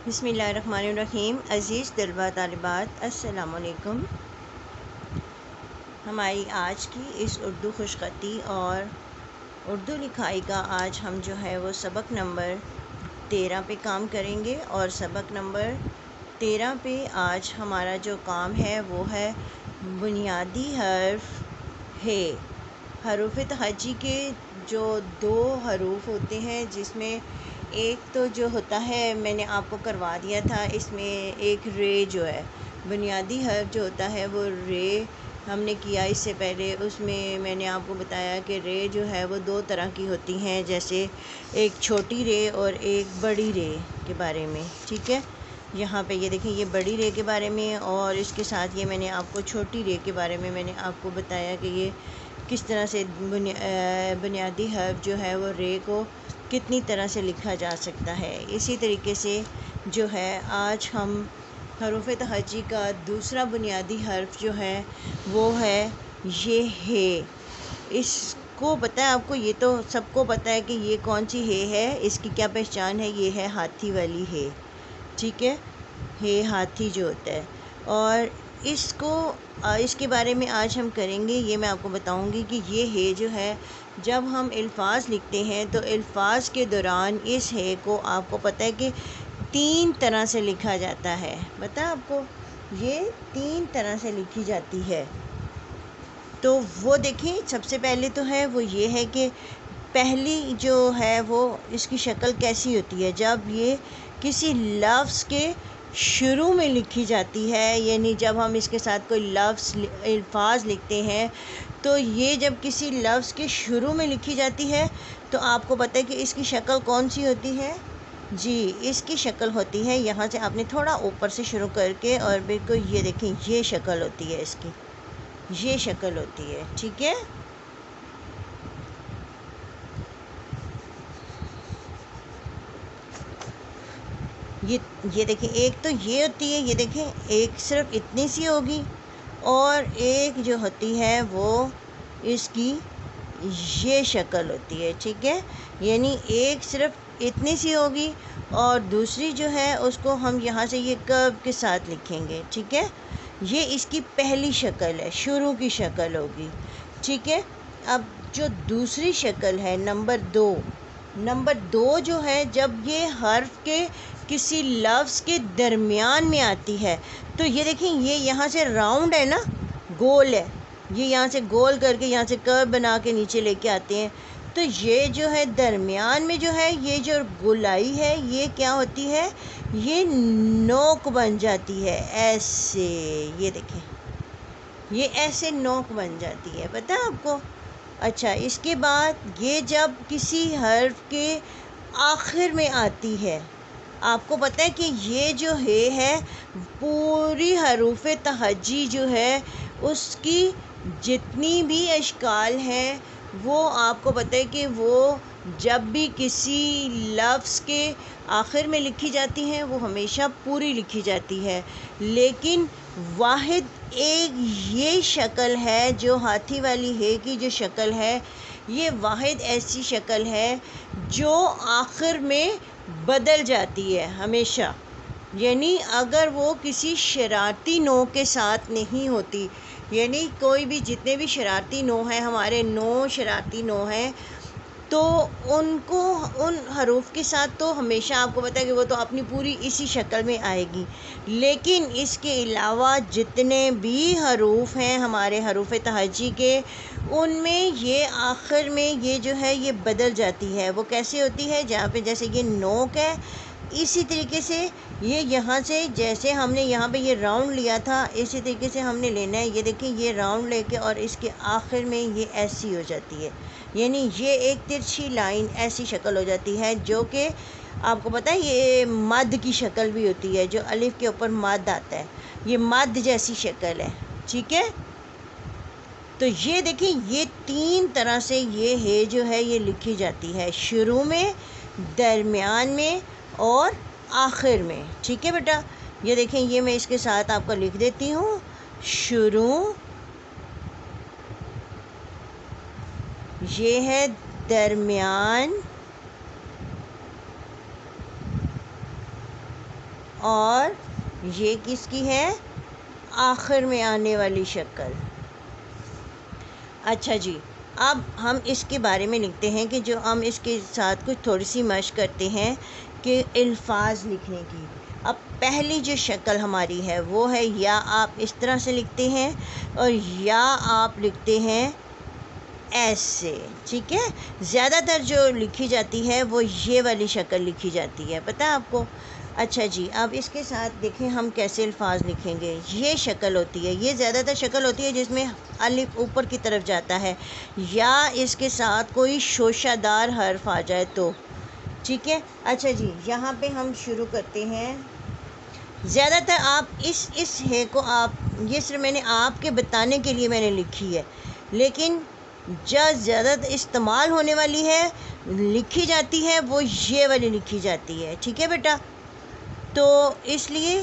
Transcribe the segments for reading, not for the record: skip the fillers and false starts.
بسم اللہ الرحمن الرحیم۔ عزیز طلباء طالبات، السلام علیکم۔ ہماری آج کی اس اردو خوش خطی اور اردو لکھائی کا آج ہم جو ہے وہ سبق نمبر 13 پہ کام کریں گے، اور سبق نمبر 13 پہ آج ہمارا جو کام ہے وہ ہے بنیادی حرف ہے۔ حروف تہجی کے جو 2 حروف ہوتے ہیں، جس میں ایک تو جو ہوتا ہے میں نے آپ کو کروا دیا تھا، اس میں ایک رے جو ہے بنیادی حرف جو ہوتا ہے وہ رے ہم نے کیا اس سے پہلے۔ اس میں نے آپ کو بتایا کہ رے جو ہے وہ 2 طرح کی ہوتی ہیں، جیسے ایک چھوٹی رے اور ایک بڑی رے کے بارے میں، ٹھیک ہے۔ یہاں پہ یہ دیکھیں، یہ بڑی رے کے بارے میں، اور اس کے ساتھ یہ میں نے آپ کو چھوٹی رے کے بارے میں آپ کو بتایا کہ یہ کس طرح سے بنیادی حرف جو ہے وہ رے کو کتنی طرح سے لکھا جا سکتا ہے۔ اسی طریقے سے جو ہے آج ہم حروف تہجی کا دوسرا بنیادی حرف جو ہے وہ ہے یہ ہے۔ اس کو پتہ ہے آپ کو، یہ تو سب کو پتہ ہے کہ یہ کون سی ہے، اس کی کیا پہچان ہے؟ یہ ہے ہاتھی والی ہے، ٹھیک ہے۔ ہے ہاتھی جو ہوتا ہے، اور اس کے بارے میں آج ہم کریں گے۔ یہ میں آپ کو بتاؤں گی کہ یہ ہے جو ہے، جب ہم الفاظ لکھتے ہیں تو الفاظ کے دوران اس ہے کو آپ کو پتہ ہے کہ 3 طرح سے لکھا جاتا ہے۔ پتہ ہے آپ کو، یہ 3 طرح سے لکھی جاتی ہے۔ تو وہ دیکھیں، سب سے پہلے تو ہے وہ یہ ہے کہ پہلی جو ہے وہ اس کی شکل کیسی ہوتی ہے جب یہ کسی لفظ کے شروع میں لکھی جاتی ہے، یعنی جب ہم اس کے ساتھ کوئی الفاظ لکھتے ہیں تو یہ جب کسی لفظ کے شروع میں لکھی جاتی ہے تو آپ کو پتہ ہے کہ اس کی شکل کون سی ہوتی ہے؟ جی، اس کی شکل ہوتی ہے، یہاں سے آپ نے تھوڑا اوپر سے شروع کر کے، اور بالکل یہ دیکھیں یہ شکل ہوتی ہے، اس کی یہ شکل ہوتی ہے، ٹھیک ہے۔ یہ دیکھیں، ایک تو یہ ہوتی ہے، یہ دیکھیں ایک صرف اتنی سی ہوگی، اور ایک جو ہوتی ہے وہ اس کی یہ شکل ہوتی ہے، ٹھیک ہے۔ یعنی ایک صرف اتنی سی ہوگی، اور دوسری جو ہے اس کو ہم یہاں سے یہ کرو کے ساتھ لکھیں گے، ٹھیک ہے۔ یہ اس کی پہلی شکل ہے، شروع کی شکل ہوگی، ٹھیک ہے۔ اب جو دوسری شکل ہے نمبر 2 جو ہے، جب یہ حرف کے کسی لفظ کے درمیان میں آتی ہے تو یہ دیکھیں، یہ یہاں سے راؤنڈ ہے نا، گول ہے، یہ یہاں سے گول کر کے یہاں سے کرو بنا کے نیچے لے کے آتے ہیں، تو یہ جو ہے درمیان میں جو ہے یہ جو گولائی ہے یہ کیا ہوتی ہے؟ یہ نوک بن جاتی ہے، ایسے، یہ دیکھیں یہ ایسے نوک بن جاتی ہے، پتہ ہے آپ کو۔ اچھا، اس کے بعد یہ جب کسی حرف کے آخر میں آتی ہے، آپ کو پتہ ہے کہ یہ جو ہے پوری حروف تہجی جو ہے اس کی جتنی بھی اشکال ہیں وہ آپ کو پتہ ہے کہ وہ جب بھی کسی لفظ کے آخر میں لکھی جاتی ہیں وہ ہمیشہ پوری لکھی جاتی ہے، لیکن واحد ایک یہ شکل ہے جو ہاتھی والی ہے کی جو شکل ہے، یہ واحد ایسی شکل ہے جو آخر میں بدل جاتی ہے ہمیشہ، یعنی اگر وہ کسی شرارتی نو کے ساتھ نہیں ہوتی، یعنی کوئی بھی جتنے بھی شرارتی نو ہیں، ہمارے 9 شرارتی نو ہیں، تو ان حروف کے ساتھ تو ہمیشہ آپ کو پتہ ہے کہ وہ تو اپنی پوری اسی شکل میں آئے گی، لیکن اس کے علاوہ جتنے بھی حروف ہیں ہمارے حروف تہجی کے، ان میں یہ آخر میں یہ جو ہے یہ بدل جاتی ہے۔ وہ کیسے ہوتی ہے؟ جہاں پہ جیسے یہ نوک ہے، اسی طریقے سے یہ یہاں سے جیسے ہم نے یہاں پہ یہ راؤنڈ لیا تھا، اسی طریقے سے ہم نے لینا ہے، یہ دیکھیں یہ راؤنڈ لے کے اور اس کے آخر میں یہ ایسی ہو جاتی ہے، یعنی یہ ایک ترچھی لائن ایسی شکل ہو جاتی ہے، جو کہ آپ کو پتہ ہے یہ مد کی شکل بھی ہوتی ہے، جو الف کے اوپر مد آتا ہے، یہ مد جیسی شکل ہے، ٹھیک ہے۔ تو یہ دیکھیں یہ 3 طرح سے یہ ہے جو ہے یہ لکھی جاتی ہے، شروع میں، درمیان میں اور آخر میں، ٹھیک ہے بیٹا۔ یہ دیکھیں یہ میں اس کے ساتھ آپ کو لکھ دیتی ہوں، شروع، یہ ہے درمیان، اور یہ کس کی ہے؟ آخر میں آنے والی شکل۔ اچھا جی، اب ہم اس کے بارے میں لکھتے ہیں کہ جو ہم اس کے ساتھ کچھ تھوڑی سی مشق کرتے ہیں کہ الفاظ لکھنے کی۔ اب پہلی جو شکل ہماری ہے وہ ہے یا آپ اس طرح سے لکھتے ہیں اور یا آپ لکھتے ہیں ایسے، ٹھیک ہے؟ زیادہ تر جو لکھی جاتی ہے وہ یہ والی شکل لکھی جاتی ہے، پتہ ہے آپ کو؟ اچھا جی، اب اس کے ساتھ دیکھیں ہم کیسے الفاظ لکھیں گے۔ یہ شکل ہوتی ہے، یہ زیادہ تر شکل ہوتی ہے جس میں الف اوپر کی طرف جاتا ہے یا اس کے ساتھ کوئی شوشہ دار حرف آ جائے تو، ٹھیک ہے؟ اچھا جی، یہاں پہ ہم شروع کرتے ہیں۔ زیادہ تر آپ اس ہے کو آپ، یہ صرف میں نے آپ کے بتانے کے لیے میں نے لکھی ہے، لیکن جو زیادہ استعمال ہونے والی ہے لکھی جاتی ہے وہ یہ والی لکھی جاتی ہے، ٹھیک ہے بیٹا؟ تو اس لیے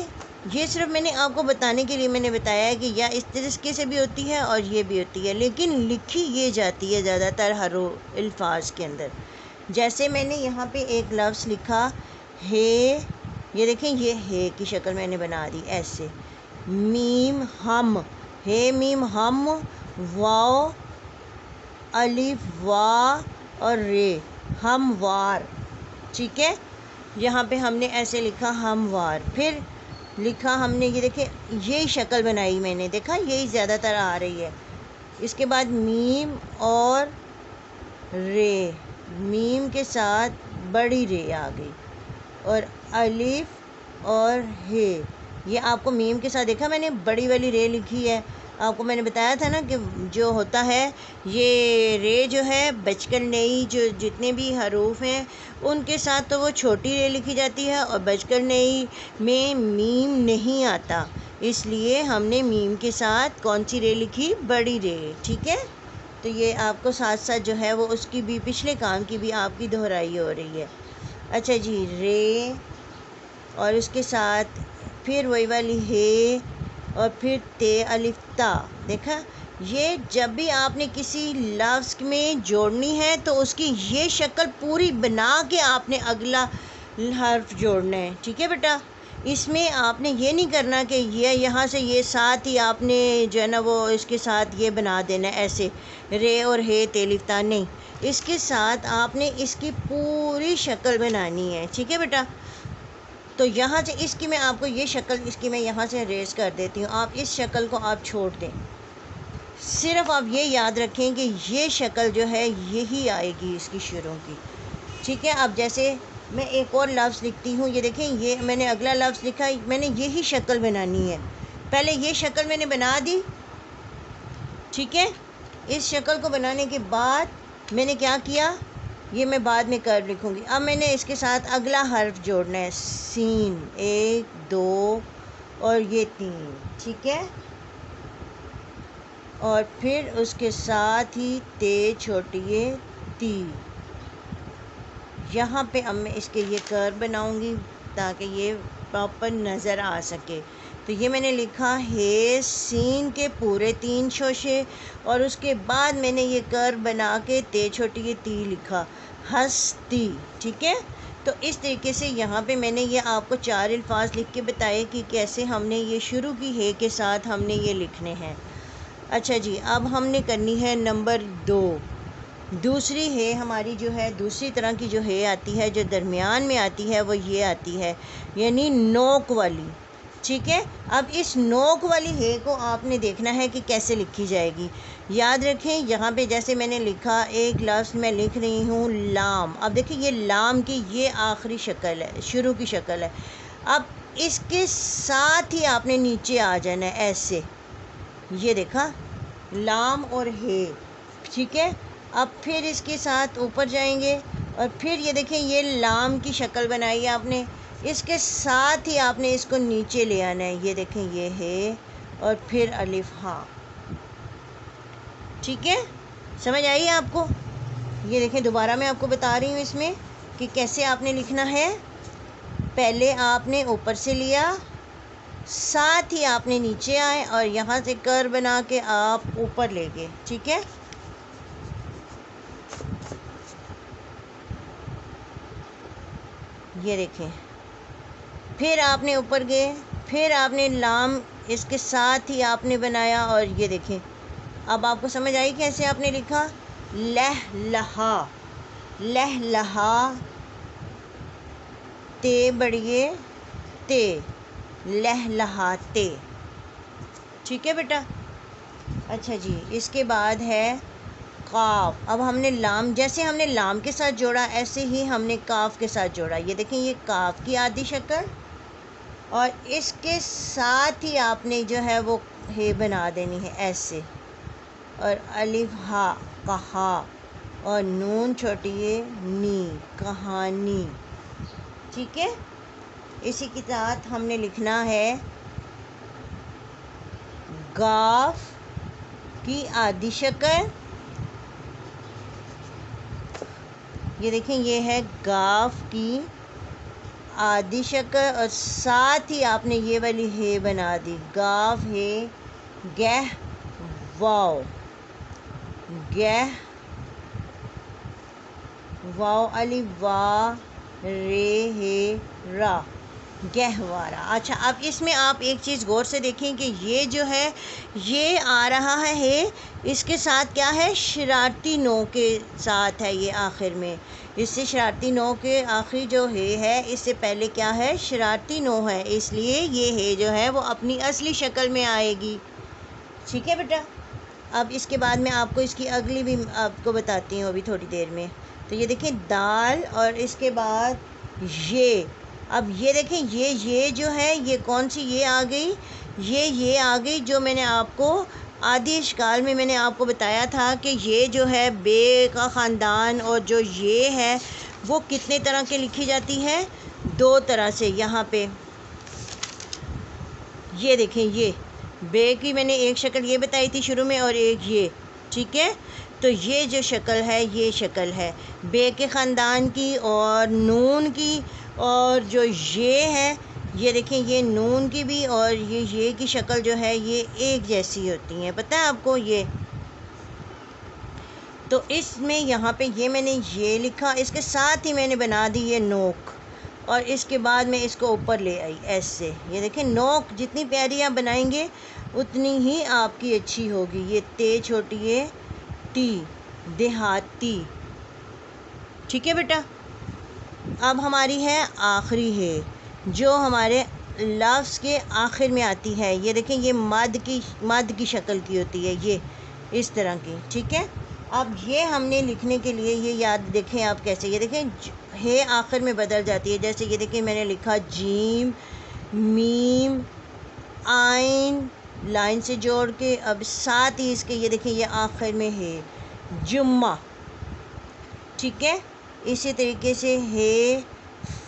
یہ صرف میں نے آپ کو بتانے کے لیے میں نے بتایا ہے کہ یا اس طریقے سے بھی ہوتی ہے اور یہ بھی ہوتی ہے، لیکن لکھی یہ جاتی ہے زیادہ تر الفاظ کے اندر۔ جیسے میں نے یہاں پہ ایک لفظ لکھا ہے، یہ دیکھیں یہ ہے کی شکل میں نے بنا دی ایسے، میم ہم، ہے میم ہم، واو الف وا اور رے، ہموار، ٹھیک ہے؟ یہاں پہ ہم نے ایسے لکھا ہموار، پھر لکھا ہم نے یہ دیکھیں یہی شکل بنائی میں نے، دیکھا یہی زیادہ تر آ رہی ہے۔ اس کے بعد میم اور رے، میم کے ساتھ بڑی رے آ گئی اور الف اور ہے، یہ آپ کو میم کے ساتھ دیکھا میں نے بڑی والی رے لکھی ہے۔ آپ کو میں نے بتایا تھا نا کہ جو ہوتا ہے یہ رے جو ہے بچ کر نئی جو جتنے بھی حروف ہیں ان کے ساتھ تو وہ چھوٹی رے لکھی جاتی ہے اور بچ کر نئی میں میم نہیں آتا، اس لیے ہم نے میم کے ساتھ کون سی رے لکھی؟ بڑی رے، ٹھیک ہے؟ تو یہ آپ کو ساتھ ساتھ جو ہے وہ اس کی بھی پچھلے کام کی بھی آپ کی دہرائی ہو رہی ہے۔ اچھا جی، رے اور اس کے ساتھ پھر وہی والی ہے اور پھر تے الف تا، دیکھا؟ یہ جب بھی آپ نے کسی لفظ میں جوڑنی ہے تو اس کی یہ شکل پوری بنا کے آپ نے اگلا حرف جوڑنا ہے، ٹھیک ہے بیٹا؟ اس میں آپ نے یہ نہیں کرنا کہ یہ یہاں سے یہ ساتھ ہی آپ نے جو ہے نا وہ اس کے ساتھ یہ بنا دینا ایسے رے اور ہے تے الف تا، نہیں، اس کے ساتھ آپ نے اس کی پوری شکل بنانی ہے، ٹھیک ہے بیٹا؟ تو یہاں سے اس کی میں آپ کو یہ شکل اس کی میں یہاں سے ریز کر دیتی ہوں، آپ اس شکل کو آپ چھوڑ دیں، صرف آپ یہ یاد رکھیں کہ یہ شکل جو ہے یہی آئے گی اس کی شروع کی، ٹھیک ہے؟ اب جیسے میں ایک اور لفظ لکھتی ہوں، یہ دیکھیں یہ میں نے اگلا لفظ لکھا، میں نے یہی شکل بنانی ہے، پہلے یہ شکل میں نے بنا دی، ٹھیک ہے؟ اس شکل کو بنانے کے بعد میں نے کیا کیا، یہ میں بعد میں کر لکھوں گی۔ اب میں نے اس کے ساتھ اگلا حرف جوڑنا ہے، سین، 1 2 اور یہ 3، ٹھیک ہے؟ اور پھر اس کے ساتھ ہی تے چھوٹی تی، یہاں پہ اب میں اس کے یہ کر بناؤں گی تاکہ یہ پراپر نظر آ سکے۔ تو یہ میں نے لکھا ہے سین کے پورے 3 شوشے اور اس کے بعد میں نے یہ کر بنا کے تے چھوٹی تی لکھا، ہستی، ٹھیک ہے؟ تو اس طریقے سے یہاں پہ میں نے یہ آپ کو 4 الفاظ لکھ کے بتائے کہ کیسے ہم نے یہ شروع کی ہے کے ساتھ ہم نے یہ لکھنے ہیں۔ اچھا جی، اب ہم نے کرنی ہے نمبر 2، دوسری ہے ہماری جو ہے دوسری طرح کی جو ہے آتی ہے جو درمیان میں آتی ہے وہ یہ آتی ہے یعنی نوک والی، ٹھیک ہے؟ اب اس نوک والی ہے کو آپ نے دیکھنا ہے کہ کیسے لکھی جائے گی۔ یاد رکھیں یہاں پہ جیسے میں نے لکھا ایک لفظ میں لکھ رہی ہوں لام، اب دیکھیں یہ لام کی یہ آخری شکل ہے، شروع کی شکل ہے، اب اس کے ساتھ ہی آپ نے نیچے آ جانا ہے ایسے، یہ دیکھا لام اور ہے، ٹھیک ہے؟ اب پھر اس کے ساتھ اوپر جائیں گے اور پھر یہ دیکھیں یہ لام کی شکل بنائی ہے آپ نے، اس کے ساتھ ہی آپ نے اس کو نیچے لے آنا ہے، یہ دیکھیں یہ ہے اور پھر الف ہاں، ٹھیک ہے؟ سمجھ آئی آپ کو؟ یہ دیکھیں دوبارہ میں آپ کو بتا رہی ہوں اس میں کہ کیسے آپ نے لکھنا ہے۔ پہلے آپ نے اوپر سے لیا، ساتھ ہی آپ نے نیچے آئے اور یہاں سے کر بنا کے آپ اوپر لے گئے، ٹھیک ہے؟ یہ دیکھیں پھر آپ نے اوپر گئے، پھر آپ نے لام اس کے ساتھ ہی آپ نے بنایا، اور یہ دیکھیں اب آپ کو سمجھ آئی کیسے آپ نے لکھا، لہلہا، لہلہا، تے بڑھئے تے، لہلہاتے، ٹھیک ہے بیٹا۔ اچھا جی، اس کے بعد ہے قاف۔ اب ہم نے لام، جیسے ہم نے لام کے ساتھ جوڑا ایسے ہی ہم نے کاف کے ساتھ جوڑا، یہ دیکھیں یہ کاف کی آدھی شکل، اور اس کے ساتھ ہی آپ نے جو ہے وہ ہے بنا دینی ہے ایسے، اور الف ہا، کہا، اور نون چھوٹی ہے نی، کہانی، ٹھیک ہے۔ اسی کے ساتھ ہم نے لکھنا ہے گاف کی آدھی شکل، یہ دیکھیں یہ ہے گاف کی آدھی شکل، اور ساتھ ہی آپ نے یہ والی ہے بنا دی، گاف ہے گہ واو، گہ واو، الف وا، رے ہے را، گہوارہ۔ اچھا اب اس میں آپ ایک چیز غور سے دیکھیں کہ یہ جو ہے یہ آ رہا ہے اس کے ساتھ کیا ہے، شرارتی نو کے ساتھ ہے، یہ آخر میں اس سے شرارتی نو کے آخری جو ہے اس سے پہلے کیا ہے، شرارتی نو ہے، اس لیے یہ ہے جو ہے وہ اپنی اصلی شکل میں آئے گی، ٹھیک ہے بیٹا۔ اب اس کے بعد میں آپ کو اس کی اگلی بھی آپ کو بتاتی ہوں ابھی تھوڑی دیر میں۔ تو یہ دیکھیں دال، اور اس کے بعد یہ، اب یہ دیکھیں یہ جو ہے یہ کون سی یہ آ گئی، یہ آ گئی جو میں نے آپ کو آدھی اشکال میں نے آپ کو بتایا تھا کہ یہ جو ہے بے کا خاندان، اور جو یہ ہے وہ کتنے طرح کے لکھی جاتی ہے، دو طرح سے۔ یہاں پہ یہ دیکھیں یہ بے کی میں نے ایک شکل یہ بتائی تھی شروع میں، اور ایک یہ، ٹھیک ہے۔ تو یہ جو شکل ہے یہ شکل ہے بے کے خاندان کی اور نون کی، اور جو یہ ہے یہ دیکھیں یہ نون کی بھی اور یہ کی شکل جو ہے یہ ایک جیسی ہوتی ہیں، پتہ ہے آپ کو یہ۔ تو اس میں یہاں پہ یہ میں نے یہ لکھا، اس کے ساتھ ہی میں نے بنا دی یہ نوک، اور اس کے بعد میں اس کو اوپر لے آئی ایسے، یہ دیکھیں نوک جتنی پیاری آپ بنائیں گے اتنی ہی آپ کی اچھی ہوگی۔ یہ تے چھوٹی ہے ٹی، دیہاتی، ٹھیک ہے بیٹا۔ اب ہماری ہے آخری ہے جو ہمارے لفظ کے آخر میں آتی ہے، یہ دیکھیں یہ مد کی شکل کی ہوتی ہے، یہ اس طرح کی، ٹھیک ہے۔ اب یہ ہم نے لکھنے کے لیے یہ یاد دیکھیں آپ کیسے، یہ دیکھیں ہے آخر میں بدل جاتی ہے، جیسے یہ دیکھیں میں نے لکھا جیم، میم، آئین، لائن سے جوڑ کے، اب ساتھ ہی اس کے یہ دیکھیں یہ آخر میں ہے جمعہ، ٹھیک ہے۔ اسی طریقے سے ہے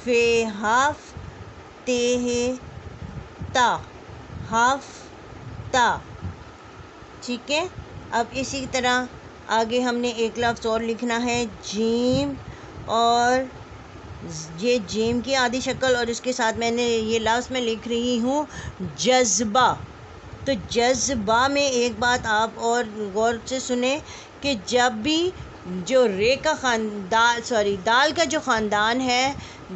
فے حف، تے ہے تا، حف تا، ٹھیک ہے۔ اب اسی طرح آگے ہم نے ایک لفظ اور لکھنا ہے جیم، اور یہ جیم کی آدھی شکل، اور اس کے ساتھ میں نے یہ لفظ میں لکھ رہی ہوں جذبہ۔ تو جذبہ میں ایک بات آپ اور غور سے سنیں کہ جب بھی جو رے کا دال کا جو خاندان ہے،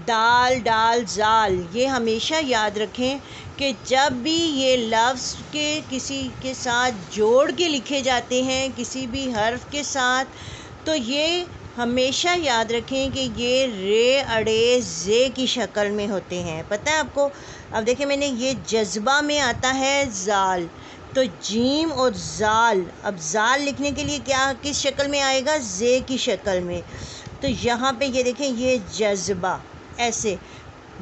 دال، ڈال، زال، یہ ہمیشہ یاد رکھیں کہ جب بھی یہ لفظ کے کسی کے ساتھ جوڑ کے لکھے جاتے ہیں کسی بھی حرف کے ساتھ، تو یہ ہمیشہ یاد رکھیں کہ یہ رے اڑے زے کی شکل میں ہوتے ہیں، پتہ ہے آپ کو۔ اب دیکھیں میں نے یہ جذبہ میں آتا ہے زال، تو جیم اور زال، اب زال لکھنے کے لیے کیا کس شکل میں آئے گا، زے کی شکل میں، تو یہاں پہ یہ دیکھیں یہ جذبہ ایسے،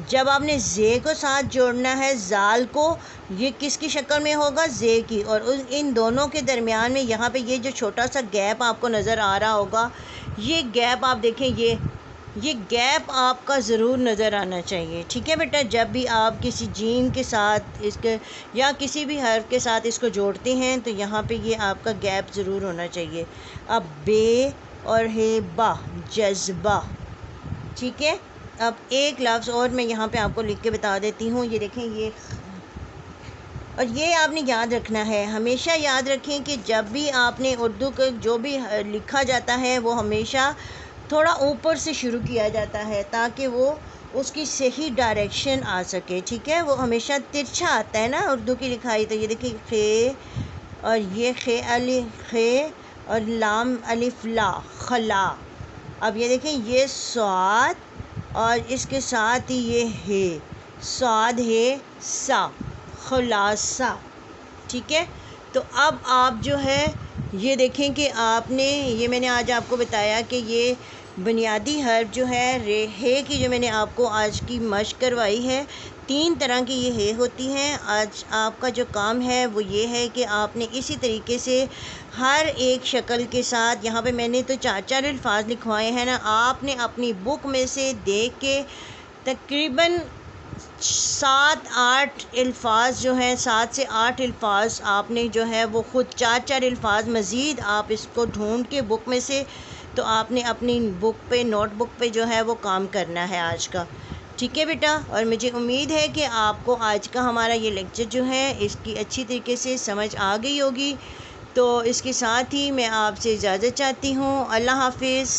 جب آپ نے زے کو ساتھ جوڑنا ہے زال کو، یہ کس کی شکل میں ہوگا، زے کی، اور ان دونوں کے درمیان میں یہاں پہ یہ جو چھوٹا سا گیپ آپ کو نظر آ رہا ہوگا، یہ گیپ آپ دیکھیں یہ گیپ آپ کا ضرور نظر آنا چاہیے، ٹھیک ہے بیٹا۔ جب بھی آپ کسی جیم کے ساتھ اس کے یا کسی بھی حرف کے ساتھ اس کو جوڑتے ہیں تو یہاں پہ یہ آپ کا گیپ ضرور ہونا چاہیے۔ اب بے اور ہے با، جذبہ، ٹھیک ہے۔ اب ایک لفظ اور میں یہاں پہ آپ کو لکھ کے بتا دیتی ہوں، یہ دیکھیں یہ، اور یہ آپ نے یاد رکھنا ہے، ہمیشہ یاد رکھیں کہ جب بھی آپ نے اردو کو جو بھی لکھا جاتا ہے وہ ہمیشہ تھوڑا اوپر سے شروع کیا جاتا ہے تاکہ وہ اس کی صحیح ڈائریکشن آ سکے، ٹھیک ہے؟ وہ ہمیشہ ترچھا آتا ہے نا اردو کی لکھائی، تو یہ دیکھیں خے، اور یہ خے خے اور لام الف لا، خلا۔ اب یہ دیکھیں یہ صاد اور اس کے ساتھ ہی یہ ہے، صاد ہے سا، خلاصہ، ٹھیک ہے؟ تو اب آپ جو ہے یہ دیکھیں کہ آپ نے، یہ میں نے آج آپ کو بتایا کہ یہ بنیادی حرف جو ہے ہے کی جو میں نے آپ کو آج کی مشق کروائی ہے، 3 طرح کی یہ ہے ہوتی ہیں۔ آج آپ کا جو کام ہے وہ یہ ہے کہ آپ نے اسی طریقے سے ہر ایک شکل کے ساتھ، یہاں پہ میں نے تو 4 الفاظ لکھوائے ہیں نا، آپ نے اپنی بک میں سے دیکھ کے تقریباً 7-8 الفاظ جو ہیں، 7 سے 8 الفاظ آپ نے جو ہے وہ خود 4 الفاظ مزید آپ اس کو ڈھونڈ کے بک میں سے، تو آپ نے اپنی بک پہ، نوٹ بک پہ جو ہے وہ کام کرنا ہے آج کا، ٹھیک ہے بیٹا؟ اور مجھے امید ہے کہ آپ کو آج کا ہمارا یہ لیکچر جو ہے اس کی اچھی طریقے سے سمجھ آ گئی ہوگی۔ تو اس کے ساتھ ہی میں آپ سے اجازت چاہتی ہوں۔ اللہ حافظ۔